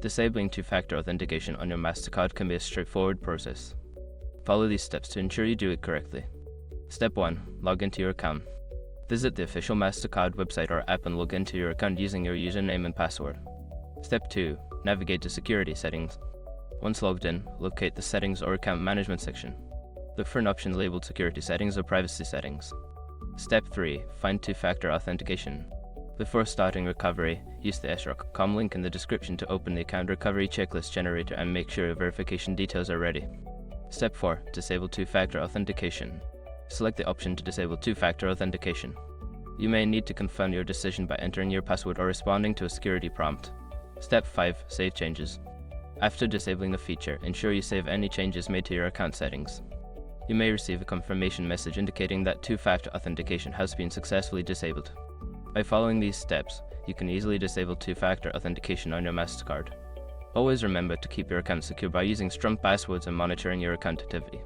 Disabling two-factor authentication on your Mastercard can be a straightforward process. Follow these steps to ensure you do it correctly. Step 1. Log into your account. Visit the official Mastercard website or app and log into your account using your username and password. Step 2. Navigate to Security Settings. Once logged in, locate the Settings or Account Management section. Look for an option labeled Security Settings or Privacy Settings. Step 3. Find two-factor authentication. Before starting recovery, use the sroc.com link in the description to open the account recovery checklist generator and make sure your verification details are ready. Step 4. Disable two-factor authentication. Select the option to disable two-factor authentication. You may need to confirm your decision by entering your password or responding to a security prompt. Step 5. Save changes. After disabling the feature, ensure you save any changes made to your account settings. You may receive a confirmation message indicating that two-factor authentication has been successfully disabled. By following these steps, you can easily disable two-factor authentication on your Mastercard. Always remember to keep your account secure by using strong passwords and monitoring your account activity.